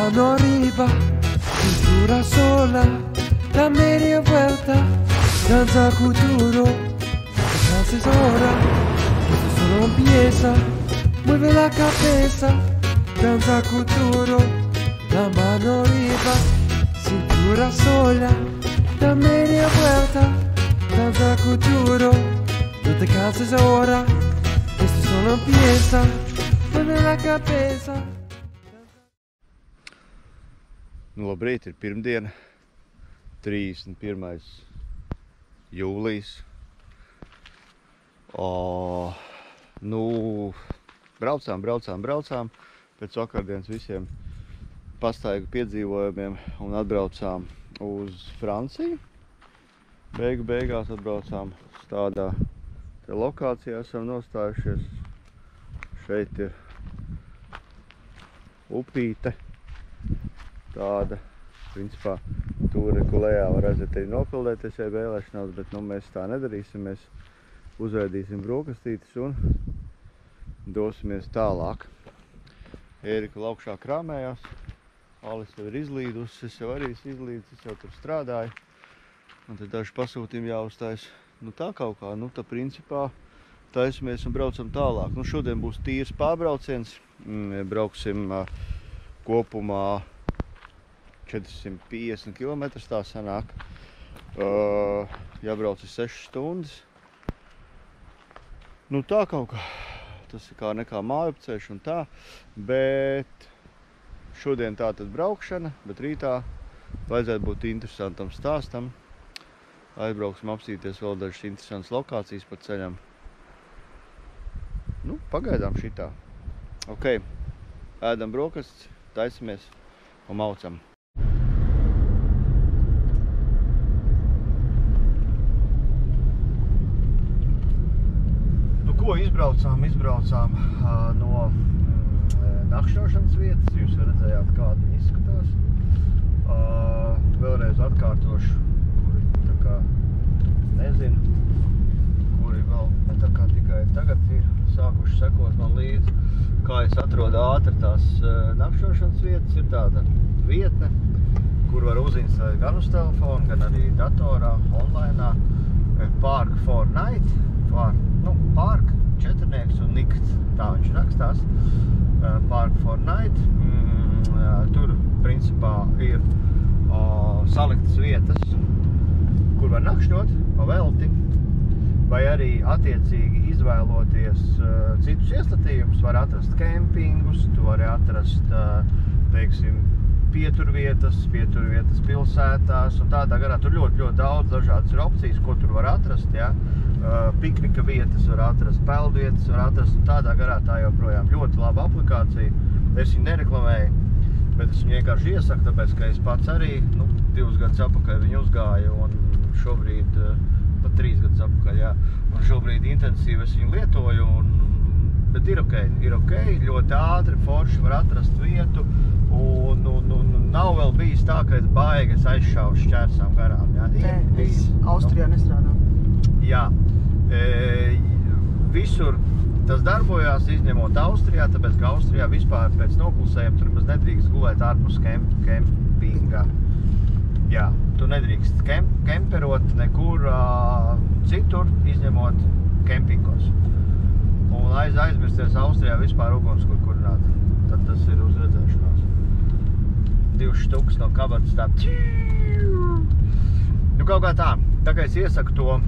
mano arriba, cintura sola, la media vuelta, danza futuro, descansa es hora, esto solo empieza, mueve la cabeza, danza futuro, la mano arriba, cintura sola, la media vuelta, danza futuro, no te canses ahora, esto solo empieza, mueve la cabeza. Nu, labrīt, ir pirmdiena, 31. jūlijas. Nu, braucām pēc vakardienas visiem pastaigu piedzīvojumiem un atbraucām uz Franciju. Beigās atbraucām uz tādā lokācijā, esam nostājušies. Šeit ir upīte. Tāda, principā, tur, kur lejā var aiziet arī nopildēties, ja vēlēšanās, bet nu, mēs tā nedarīsim. Mēs uzveidīsim brokastītes un dosimies tālāk. Ērika laukšā krāmējās, Alis jau ir izlīdus, es jau arī izlīdus, es jau tur strādāju. Un tad daži pasūtījumi jāuztais. Nu tā kaut kā, nu tā principā taisamies un braucam tālāk. Nu šodien būs tīrs pārbrauciens, brauksim kopumā 450 km tā sanāk. Jābrauc ir 6 stundas. Nu tā kaut kā. Tas ir kā nekā mājupceļš un tā. Bet šodien tā tad braukšana, bet rītā vajadzētu būt interesantam stāstam. Aizbrauksim apstīties vēl dažas interesantas lokācijas pa ceļam. Nu, pagaidām šitā. Ok, ēdam brokastis, taisamies un maucam. Ko izbraucām no nakšņošanas vietas. Jūs redzējāt, kāda viņa izskatās. Vēlreiz atkārtošu, kuri tā kā nezinu, kuri vēl tā kā tikai tagad ir sākuši sekot man līdzi, kā es atrodu ātri tās nakšņošanas vietas. Ir tāda vietne, kur var uzinstalēt gan uz telefonu, gan arī datorā, onlainā. Park for night. Park, četrnieks un nikts, tā viņš rakstās. Park for night. Tur, principā, ir saliktas vietas, kur var nakšņot pa velti, vai arī attiecīgi izvēloties citus ieslatījumus. Var atrast kempingus, tu vari atrast, teiksim, pieturvietas pilsētās un tādā garā. Tur ļoti daudz dažādas ir opcijas, ko tur var atrast, ja. Piknika vietas var atrast, peldvietas var atrast un tādā garā tā joprojām ļoti laba aplikācija. Es viņu nereklamēju, bet es viņu vienkārši iesaku, tāpēc, ka es pats arī 2 gadus atpakaļ viņu uzgāju un šobrīd, pat 3 gadus atpakaļ, jā. Un šobrīd intensīvi es viņu lietoju, bet ir ok, ļoti ātri, forši var atrast vietu un nav vēl bijis tā, ka es baigi aizšauju šķērsām garām, jā. Nē, es Austrijā nestrādā. Jā, visur tas darbojās, izņemot Austrijā, tāpēc, ka Austrijā vispār pēc noklusējuma tur maz nedrīkst gulēt ārpus kempinga. Jā, tu nedrīkst kemperot nekur citur, izņemot kempingos. Un aizmirsties Austrijā vispār ugunskur kurināt. Tad tas ir uz redzēšanās. 2 štukas no kabatas tā. Nu kaut kā tā kā es iesaku to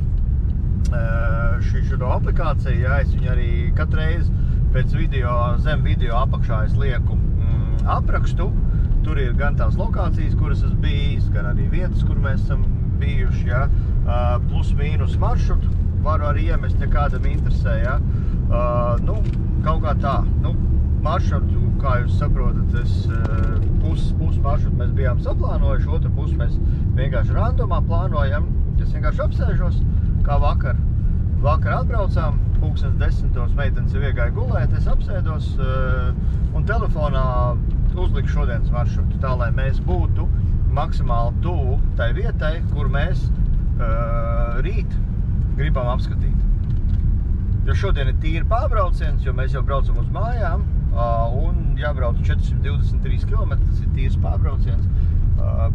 šo aplikāciju, jā, es viņu arī katru reizi pēc zem video apakšā es lieku aprakstu. Tur ir gan tās lokācijas, kuras es bijis, gan arī vietas, kur mēs esam bijuši, jā. Plus mīnus maršrutu varu arī iemest, ja kādam interesē, jā. Nu, kaut kā tā. Nu, maršrutu, kā jūs saprotat, pus maršrutu mēs bijām saplānojuši, otru pusi mēs vienkārši randomā plānojam. Es vienkārši apsēžos, kā vakar atbraucām, 10:00 meitenes jau iegāja gulēt, es apsēdos un telefonā uzliku šodienas maršrutu, tā lai mēs būtu maksimāli tuvu tai vietai, kur mēs rīt gribam apskatīt. Jo šodien ir tīri pārbrauciens, jo mēs jau braucam uz mājām, un jābrauc 423 km, tas ir tīrs pārbrauciens,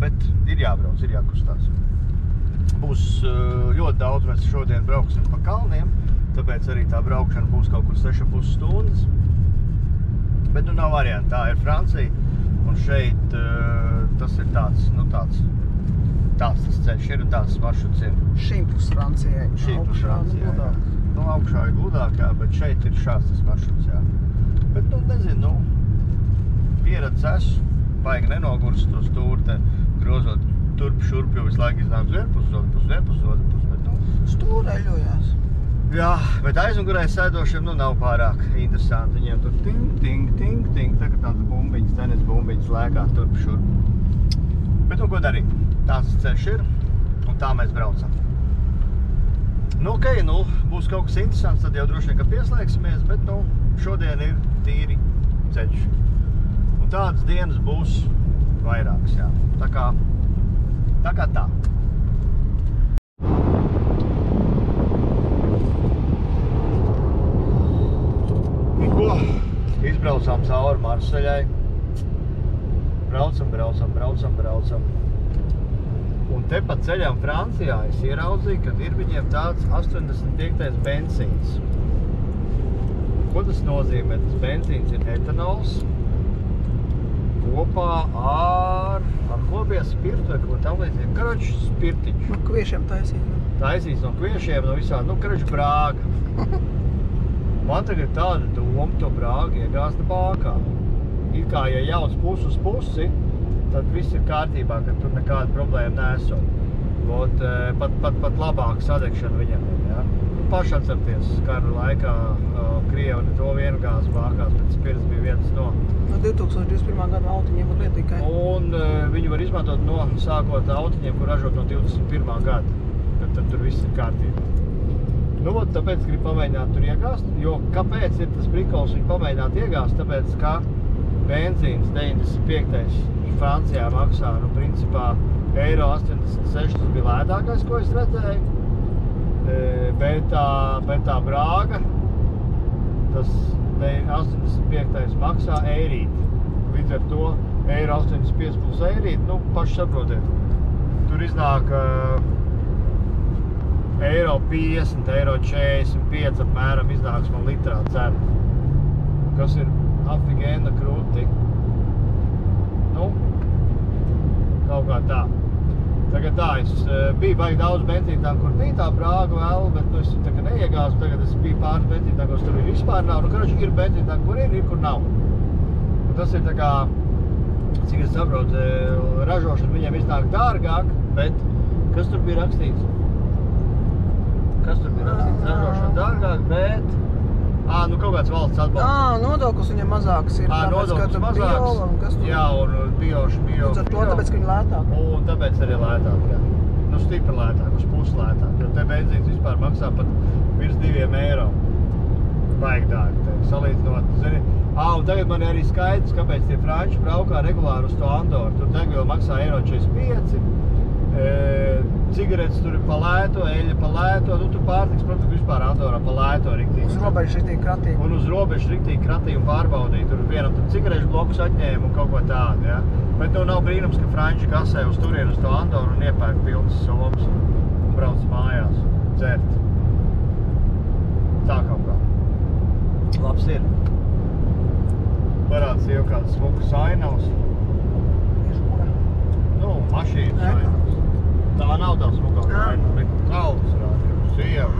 bet ir jābrauc, ir jākustās. Būs ļoti daudz, mēs šodien brauksim pa kalniem, tāpēc arī tā braukšana būs kaut kur 6,5 stundas. Bet nu nav varianti, tā ir Francija, un šeit tas ir tāds tas ceļš ir un tāds maršruts ir. Šīpus Francijai. Šīpus Francijai, jā. Nu, augšā ir gludāk, jā, bet šeit ir šāds tas maršruts, jā. Bet, nu, nezinu, pieredze esmu, baigi nenogurst to stūri te grozot turp šurp, jo visu laiku iznāk uz vienpus, bet, nu. Stūreļojās. Jā, bet aizmugurē sēdošiem, nu, nav pārāk interesanti. Viņiem tur ting, tā kā tāds bumbiņas, tenis bumbiņas lēkā turp šurp. Bet, nu, ko darīt? Tāds ceļš ir, un tā mēs braucam. Nu, okei, nu, būs kaut kas interesants, tad jau droši vien, ka pieslēgsimies, bet, nu, šodien ir tīri ceļš. Un tādas dienas būs vairākas, jā. Tā kā tā. Nu, ko? Izbraucām cauri Marseļai. Braucam. Un te pa ceļām Francijā es ieraudzīju, ka ir viņiem tāds 85. benzīns. Ko tas nozīmē? Tas benzīns ir etanols kopā ar ko bija spirtu vai ko tam līdzīgi. Karoči spirtiņš. No kviešiem taisīt. Taisīts no kviešiem, no visādi, karoči brāga. Man tagad tāda doma to brāgu iegāzta bākā. It kā, ja jauc pusi uz pusi, tad viss ir kārtībā, ka tur nekāda problēma nesot. Pat labāka sadegšana viņam ir, jā. Paši atcerties, kara laikā Krievi to vienu gāzi bākās, bet spirts bija viens no. No 2021. Gada autiņiem var lietikai. Un viņu var izmantot no sākot autiņiem, kur ražot no 21. gada, tad tur viss ir kārtībā. Nu, tāpēc grib pamēģināt tur iegāzt, jo kāpēc ir tas prikols viņu pamēģināt iegāzt, tāpēc, ka benzīns 95. Francijā maksā, nu, principā, €86, tas bija lētākais, ko es redzēju, bet tā brāga, tas 85. maksā eirīti. Līdz ar to €85 plus eirīti, nu, paši saprotiet, tur iznāk €50, €45 apmēram iznāks man litrā cena, kas ir afigēna krūti. Nu, kaut kā tā. Tagad tā, es biju baigi daudz benzīntām, kur bija tā brāga vēl, bet nu, es tagad neiegāzu, tagad es biju pāris benzīntām, kur tur vispār nav. Nu, karoči, ir benzīntām, kur ir, kur nav. Un tas ir tā kā, cik es saprotu, ražošana viņiem iznāk dārgāk, bet kas tur bija rakstīts? Ražošana dārgāk, bet nu kaut kāds valsts atbalsts. Nodoklis viņam mazāks ir. Nodoklis mazāks. Jā, un bio. Līdz ar to, tāpēc, ka viņi lētāk. Un tāpēc arī lētāk, jā. Nu, stipri lētāk, uz pusi lētāk. Jo te benzīns vispār maksā pat virs €2. Baigi dārgi, salīdzinot, zini. Un tagad man ir arī skaidrs, kāpēc tie franči braukā regulāri uz to Andoru. Tur degviela maksā €45. Cigaretes tur ir pa lēto, eļļa pa lēto, nu tur pārtiks, protams, vispār Andorā pa lēto riktīgi. Uz robežas riktīgi kratīja. Un uz robežas riktīgi kratīja un pārbaudīja. Tur vienam tur cigarešu blokus atņēma un kaut ko tādu, jā. Bet nu nav brīnums, ka franči kasē uz turienu uz to Andoru un iepērk pilnas somas un brauc mājās dzert. Tā kaut kā. Labs ir. Parāds jau kāds smukas ainavs. Nu, mašīnas ainavs. Tā nav tā smukāka ainava. Kalns rādījums, sieva.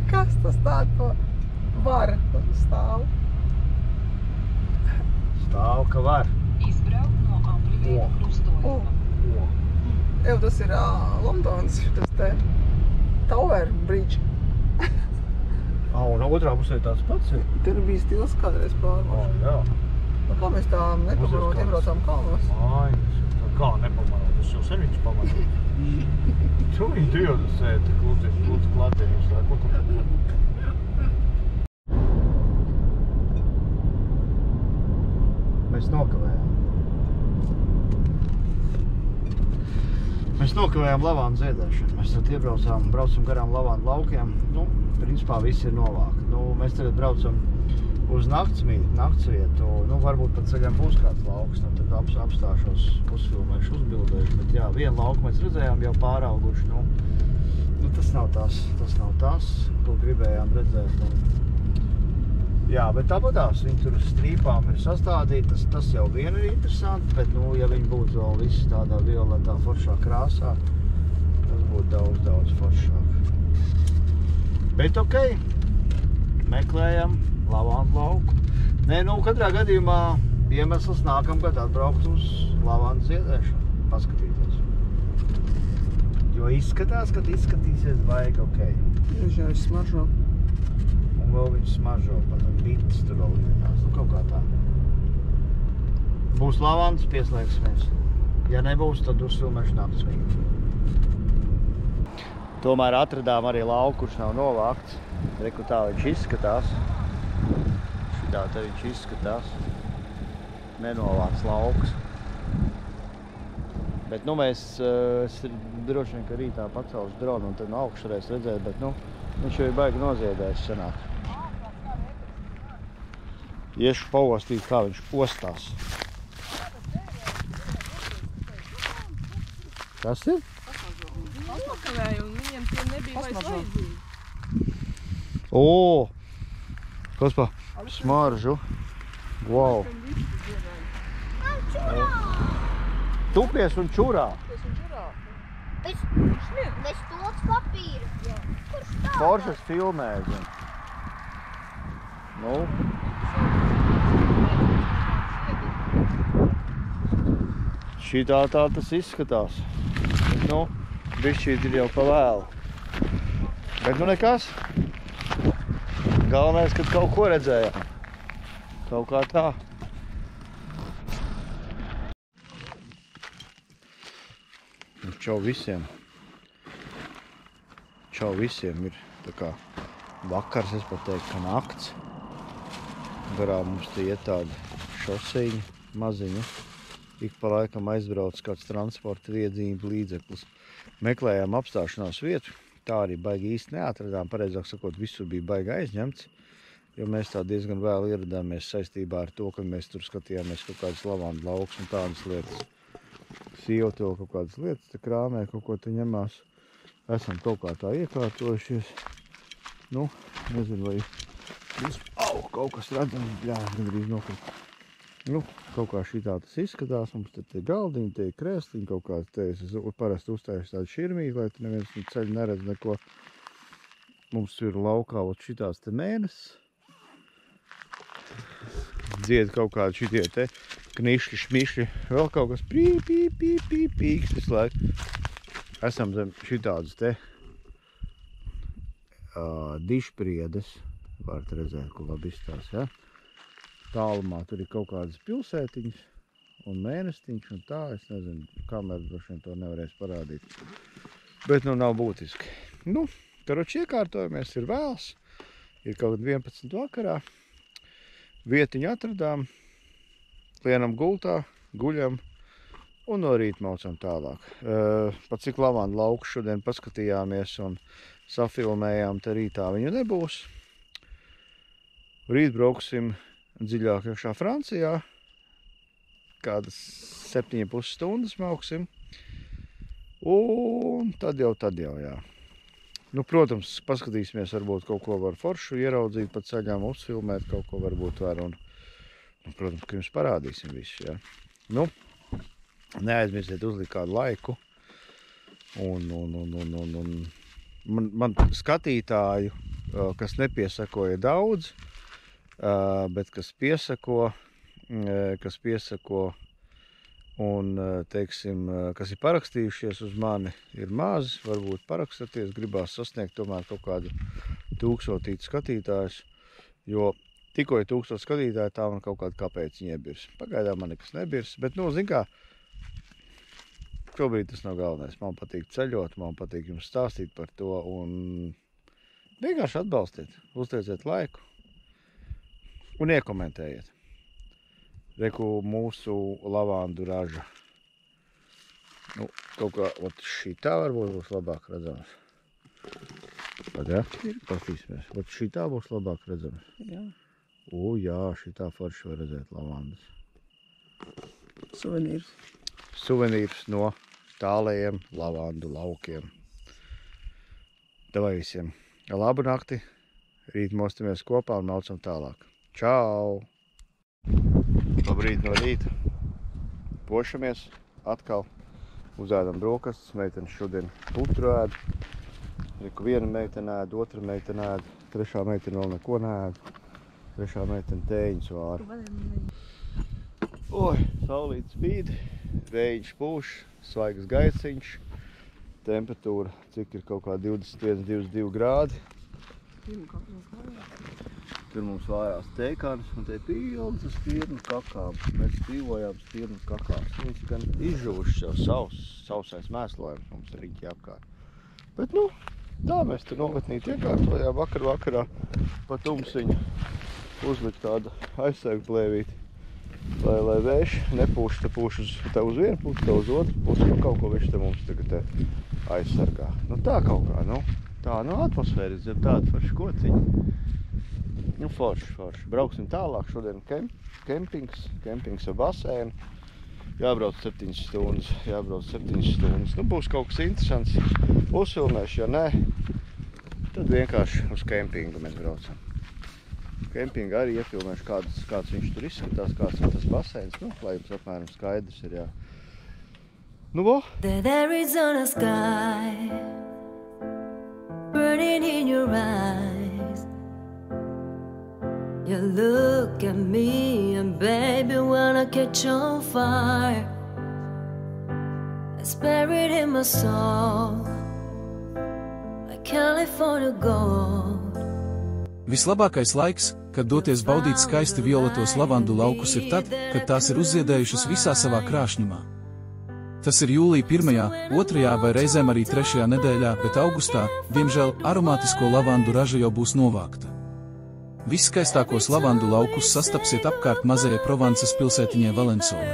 Kas tas tāda pa var stāv? Stāv, ka var. Izbraukt no Amblivieku krustojuma. Jau tas ir Londons, tas te Tower Bridge. Un otrā pusē tāds pats ir? Tur bija stils kādreiz pārmaiņš. Jā. Kā mēs tā nepamanot iebraucām kalnos? Kā nepamanot? Es jau sen viņus pamanot. Tu jau tas sēdi, lūdzu klātieņus. Mēs Mēs nokavējām lavandu ziedēšanu. Mēs tad braucam garām lavandu laukiem. Nu, principā viss ir novākt. Nu, mēs tagad braucam uz naktsvietu. Nu, varbūt pat ceļam būs kāds lauks. Nu, tad apstāšos, uzfilmēšu, uzbildēšu. Bet jā, vienu lauku mēs redzējām jau pārauguši. Nu, tas nav tas, ko gribējām redzēt. Jā, bet tāpatās viņi tur strīpām ir sastādīti, tas jau vien ir interesanti, bet, nu, ja viņi būtu vēl visi tādā violetā foršā krāsā, tas būtu daudz foršāk. Bet okei, meklējam lavandu lauku. Nē, nu, katrā gadījumā iemesls nākamgad atbraukt uz lavandu ziedēšanu, paskatīties. Jo izskatās, kad izskatīsies baigi okei. Jā, es smaržo. Un vēl viņš smaržo, pat un bites tur vēl lidinās. Nu, kaut kā tā. Būs lavandas, pieslēgsimies. Ja nebūs, tad uzfilmēšu naktsvītu. Tomēr atradām arī lauku, kurš nav novākts. Reku tā viņš izskatās. Šitā te viņš izskatās. Nenovākts lauks. Bet, nu, es droši vien, ka rītā pacelšu dronu un tad no augšu varēs redzēt, bet, nu, viņš jau ir baigi noziedējis sanāk. Iešu paostīt, kā viņš ostās. Kas ir? Pasmakavēju, un viņiem tie nebija vairs vajadzīgi. O! Kas pa? Smaržu. Wow. Tupies un čurā. Bez toks papīra. Kurš tā? Foršas filmē, zin. Nu. Šitā tā tas izskatās. Bet, nu, bišķīt ir jau pa vēlu. Bet, nu, nekas. Galvenais, kad kaut ko redzējām. Kaut kā tā. Čau visiem. Čau visiem ir tā kā vakars, es pat teiktu, ka nakts. Garām mums te iet tāda šoseņa maziņa. Ik pa laikam aizbrauc kāds transporta viedzību līdzeklis. Meklējām apstāšanās vietu. Tā arī baigi īsti neatradām. Pareizāk sakot, visur bija baigi aizņemts. Jo mēs tā diezgan vēl ieradāmies saistībā ar to, ka mēs tur skatījāmies kaut kādas lavandu lauks un tādas lietas. Sieva to kaut kādas lietas te krāmē, kaut ko te ņemās. Esam kaut kā tā iekārtojušies. Nu, nezinu, vai kaut kas redzams, gandrīz nokrīt. Nu, kaut kā šitā tas izskatās. Mums te galdiņi, te krēsliņi, kaut kā te es parasti uztaisīju tādu širmīgu, lai te neviens no ceļa neredz neko. Mums ir laukā šitās te mēnesis. Dzied kaut kādi šitie te knišķi, šmišķi, vēl kaut kas pīks visu laiku. Esam zem šitādas te dišpriedes, varat redzēt, ko labi izstās, ja? Tālumā tur ir kaut kādas pilsētiņas un mēnestiņš un tā, es nezinu, kamera droši vien to nevarēs parādīt. Bet, nu, nav būtiski. Nu, karoči iekārtojamies, ir vēls, ir kaut 11 vakarā. Vietiņu atradām, lienam gultā, guļam un no rīta maucam tālāk. Pat cik lavandu lauku šodien paskatījāmies un safilmējām, te rītā viņu nebūs. Rīt brauksim dziļāk iekšā Francijā, kādas 7,5 stundas mauksim, un tad jau, jā. Nu, protams, paskatīsimies, varbūt kaut ko var foršu ieraudzīt pa ceļām, uzfilmēt, kaut ko varbūt var, un, protams, ka jums parādīsim visu, jā. Nu, neaizmirstiet uzlikt kādu laiku, un man skatītāju, kas nepiesakoja daudz, bet kas piesako un, teiksim, kas ir parakstījušies uz mani, ir maz, varbūt parakstaties, gribās sasniegt tomēr kaut kādu 1000 skatītājus, jo tikko ir 1000 skatītāji, tā man kaut kāda kāpēc iebirs. Pagaidām man nekas nebirs, bet, nu, zin kā, šobrīd tas nav galvenais. Man patīk ceļot, man patīk jums stāstīt par to un vienkārši atbalstiet, uztieciet laiku un iekomentējiet. Reku mūsu lavandu raža Nu, kaut kā, šitā varbūt būs labāk redzams. Tad, ja? Pastīsimies. Šitā būs labāk redzams. Jā. Jā, šitā forši var redzēt lavandas. Suvenīrs. Suvenīrs no tālajiem lavandu laukiem. Davai visiem. Labu nakti. Rīt mostamies kopā un maucam tālāk. Čau! Labrīt no rīta. Pošamies atkal. Uzēdam brokastus. Meitenes šodien putru ēd. Reku viena meitene ēd, otra meitene ēd. Trešā meitene vēl neko neēd. Trešā meitene tēņus vāra. Saulīt spīd. Vējš pūš. Svaigas gaisiņš. Temperatūra, cik ir kaut kā 21–22 grādi. Tur mums vājās teikāns un te pilnas stirnu kakām. Mēs dzīvojām stirnu kakās. Viņas gan izžuvuši jau sausais mēslojums mums riņķi apkārt. Bet nu, tā mēs te novatnīt iekārtojām vakarā pa tumsiņu uzlikt tādu aizsegu plēvīti. Lai vējš nepūš, te pūš te uz vienu pusi, te uz otru pusi, nu kaut ko viņš te mums tagad te aizsargā. Nu tā kaut kā, tā, atmosfēras zem tāda forša kociņa. Nu forši. Brauksim tālāk, šodien kempings ar basēnu. Jābrauc 7 stundas. Nu būs kaut kas interesants. Uzfilmēšu, ja nē, tad vienkārši uz kempingu mēs braucam. Kempingu arī iefilmēšu, kāds viņš tur izskatās, kāds ir tas basēns, nu, lai jums apmēram skaidrs ir, jā. Nu, vo! That Arizona sky burning in your eyes. You look at me and baby wanna catch on fire. It's buried in my soul like California gold. Vislabākais laiks, kad doties baudīt skaisti violetos lavandu laukus, ir tad, kad tās ir uzziedējušas visā savā krāšņumā. Tas ir jūlija 1., 2. vai reizēm arī 3. nedēļā, bet augustā, diemžēl, aromātisko lavandu raža jau būs novākta. Viskaistākos lavandu laukus sastapsiet apkārt mazajai Provances pilsētiņai Valensolē.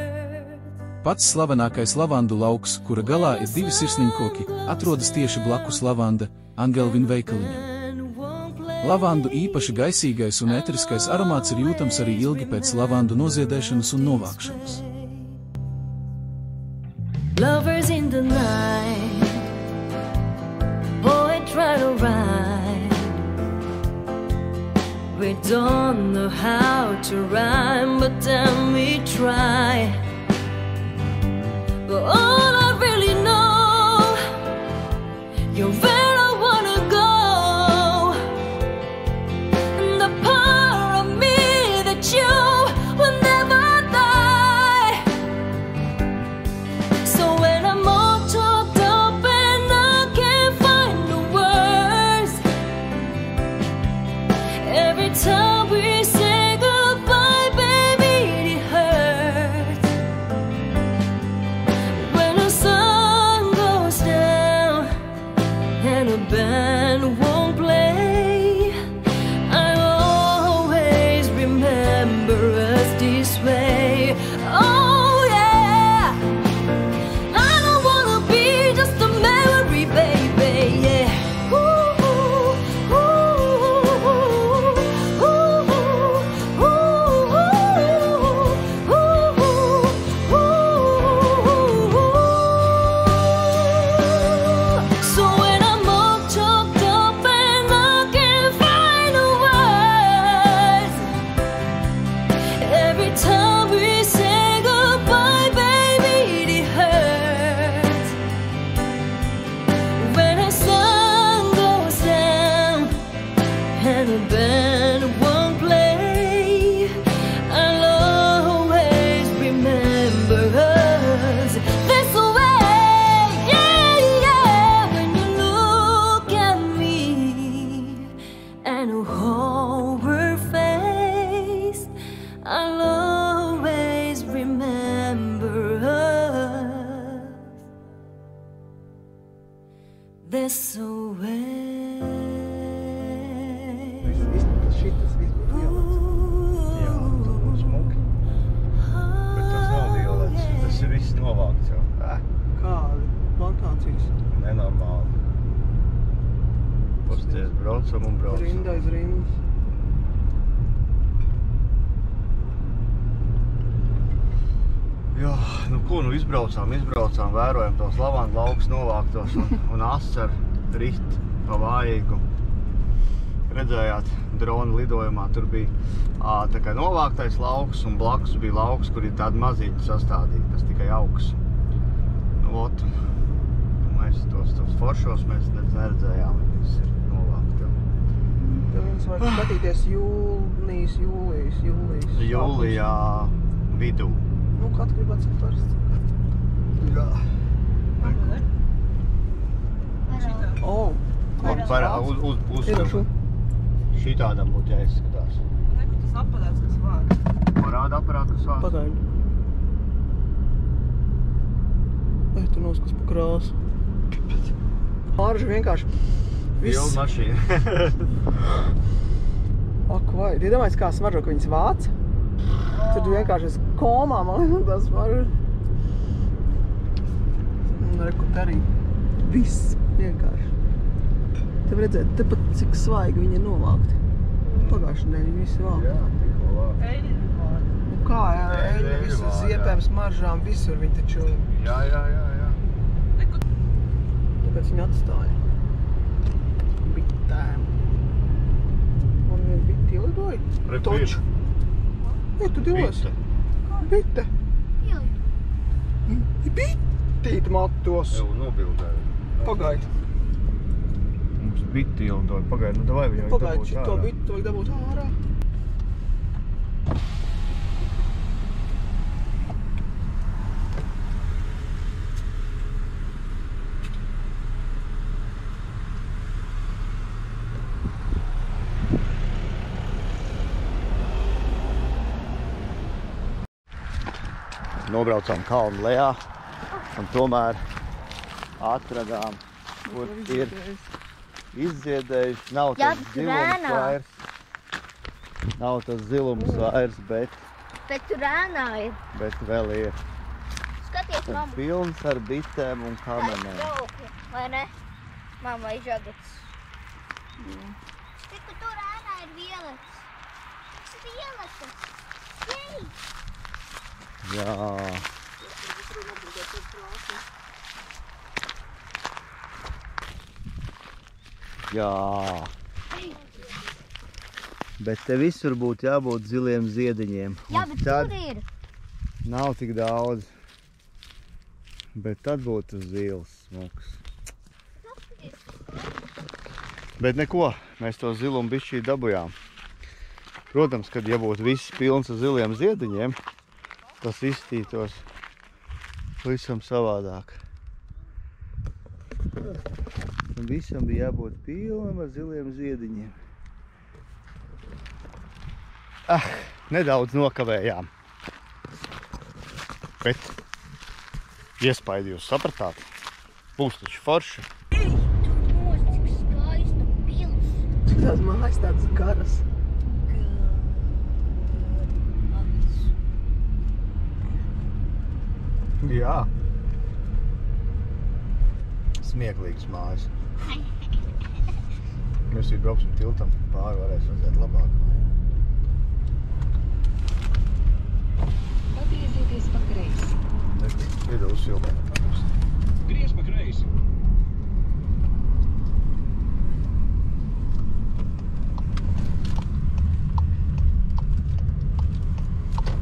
Pats slavenākais lavandu lauks, kura galā ir 2 sirsniņkoki, atrodas tieši blakus lavanda Angelvin veikaliņam. Lavandu īpaši gaisīgais un eteriskais aromāts ir jūtams arī ilgi pēc lavandu noziedēšanas un novākšanas. Lovers in the night, boy try to ride. We don't know how to rhyme, but then we try. But all I really know, you're where I wanna go. And the part of me that you will never die. So when I'm all choked up and I can't find the words, every time we say goodbye, baby, it hurts. When the sun goes down and the band won't play, I'll always remember us this way. Oh yeah, I don't wanna be just a memory, baby, yeah. Ooh, ooh, ooh, ooh, ooh, ooh. So when I'm all choked up and I can't find the words, every time we say goodbye, baby, it hurts. When the sun goes down and the band won't play, I'll always remember us this way, yeah, yeah. When you look at me and hold her face, I'll always remember us this way. Šitas viss būs violets. Jā, tas būs smuki. Bet tas nav violets, tas ir viss novākts jau. kādi plantācijas. Nenormāli. Pasties, braucam un braucam. Rinda aiz rindas. Jā, nu ko, nu izbraucām, vērojam tos lavandu laukus novāktos un ascer rit pa vājīgu. Redzējāt, drona lidojumā tur bija tā kā novāktais lauks un blakus bija lauks, kur ir tādi maziņi sastādīti, kas tikai augs. Nu, ot, mēs tos foršos mēs neredzējām, viss ir novākti. Tev viens vajag skatīties jūnijas, jūlijas. Jūlijā vidū. Nu, kāds grib atsaktārst? Jā. Uz šitādam būtu jāizskatās. Neku tas aparāts, kas vāc. Parāda aparātu, kas vāc. Pagaidi. Tu noskas pa krāsu. Āržu vienkārši viss. Pilna mašīna. Ak, vai. Iedomājies, kā smaržo, ka viņas vāc? Tad tu vienkārši esi komā, man liekas, tā smaržo. Un rekut arī viss vienkārši. Tev redzēt, tepat cik svaigi viņi ir novākti. Pagājušajā nedēļā viņi visi vākti. Jā, tikko vākti. Eļļi vākti. Nu kā, jā, eļļi visu ziepēm, smaržām, visur viņi taču. Jā. Tāpēc viņi atstāja. Bitēm. Man vien biti ielidoja. Toču. Vai tu divos? Bite. Bitīt matos. Jau nobildēju. Pagaidi. Mums biti ielidoja. Pagaidi, nu davai viņai Pagaidi, dabūt šito ārā. bitu vajag dabūt ārā. Nobraucām kalnu lejā un tomēr atradām, kur ir izdziedējuši. Nav tas zilums vairs. Nav tas zilums vairs, bet tur ēnā ir. Bet vēl ir. Skaties, mamma. Pilns ar bitēm un kamenēm. Jauki, vai ne? Mammai žagats. Tikai tur ēnā ir vieletes. Vieletes. Jej! Jā. Jā. Bet te visur būtu jābūt ziliem ziediņiem. Jā, bet tad tur ir. nav tik daudz. Bet tad būtu zils smuks. Bet neko, mēs to zilumu bišķī dabujām. Protams, kad ja būtu viss pilns ar ziliem ziediņiem, tas izstītos visam savādāk. Un visam bija jābūt pilnam ar ziliem ziediņiem. Nedaudz nokavējām. Bet iespaidu jūs sapratāt. Būs taču forši. Cik skaista pils. Cik tās mājas tādas garas. Jā. Smieklīgas mājas. Mēs arī brauksim tiltam pāri, varēs redzēt labāk. Atgriezieties pa kreisi. Vidu uzsilmē. Griez pa kreisi.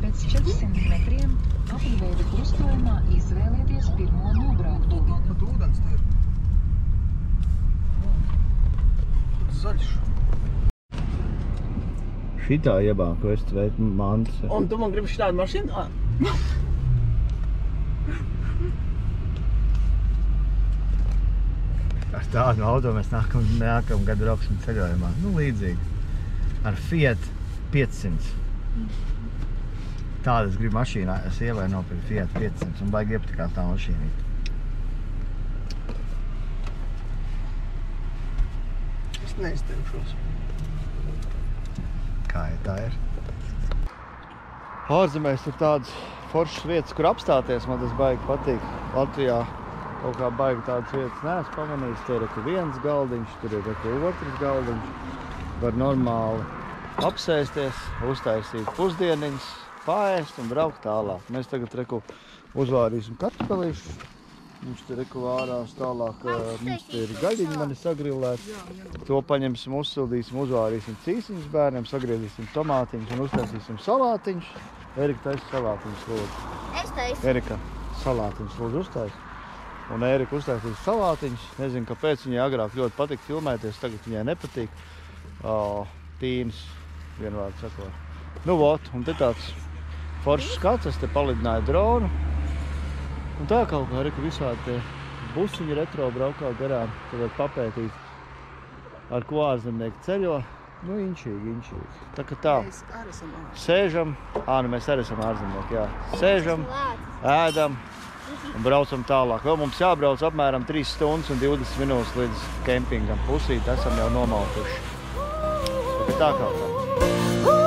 Pēc 400 metriem apļveida krustojumā izvēlieties pirmo nobraukto. Pat ūdens te ir. Zaļš. Šitā iebāku es tveitu mantas. Un tu man gribi šitādu mašīnu? Ar tādu auto mēs nākam gadu brauksim ceļojumā. Nu, līdzīgi. Ar Fiat 500. Tādu es gribu mašīnā. Es ievai nopirku Fiat 500 un baigi iepatikās tā mašīnīt. Es neizteikšos. Kā ja tā ir? Ārzemēs ir tādas foršas vietas, kur apstāties. Man tas baigi patīk. Latvijā kaut kā baigi tādas vietas neesmu pamanījis. Te ir viens galdiņš, tur ir otrs galdiņš. Var normāli apsēsties, uztaisīt pusdieniņas, paēst un braukt tālāk. Mēs tagad uzvārīsim kartupelīšus. Mums te vārās tālāk, mums te ir gaļiņi mani sagrilēt. To paņemsim, uzsildīsim, uzvārīsim cīsiņus bērniem, sagriezīsim tomātiņus un uztaisīsim salātiņus. Erika taisa salātiņus, lūdzu. Es taisu. Erika, salātiņus lūdzu uztais. Un Erika uztaisīs salātiņus. Nezinu, kāpēc viņai agrāk ļoti patika filmēties, tagad viņai nepatīk. Tīns, vienvārds sakot. Nu, vot, un te tāds foršs skats, es te palidināju dronu. Un tā kaut kā arī visādi tie busiņi retro braukā garām, tad var papētīt, ar ko ārzemnieki ceļo. Nu, inčīgi. Tā kā tā, sēžam, nu mēs arī esam ārzemnieki, jā. Sēžam, ēdam un braucam tālāk. Vēl mums jābrauc apmēram 3 stundas un 20 minūtes līdz kempingam. Pusīt esam jau nomalkuši. Tā kā tā.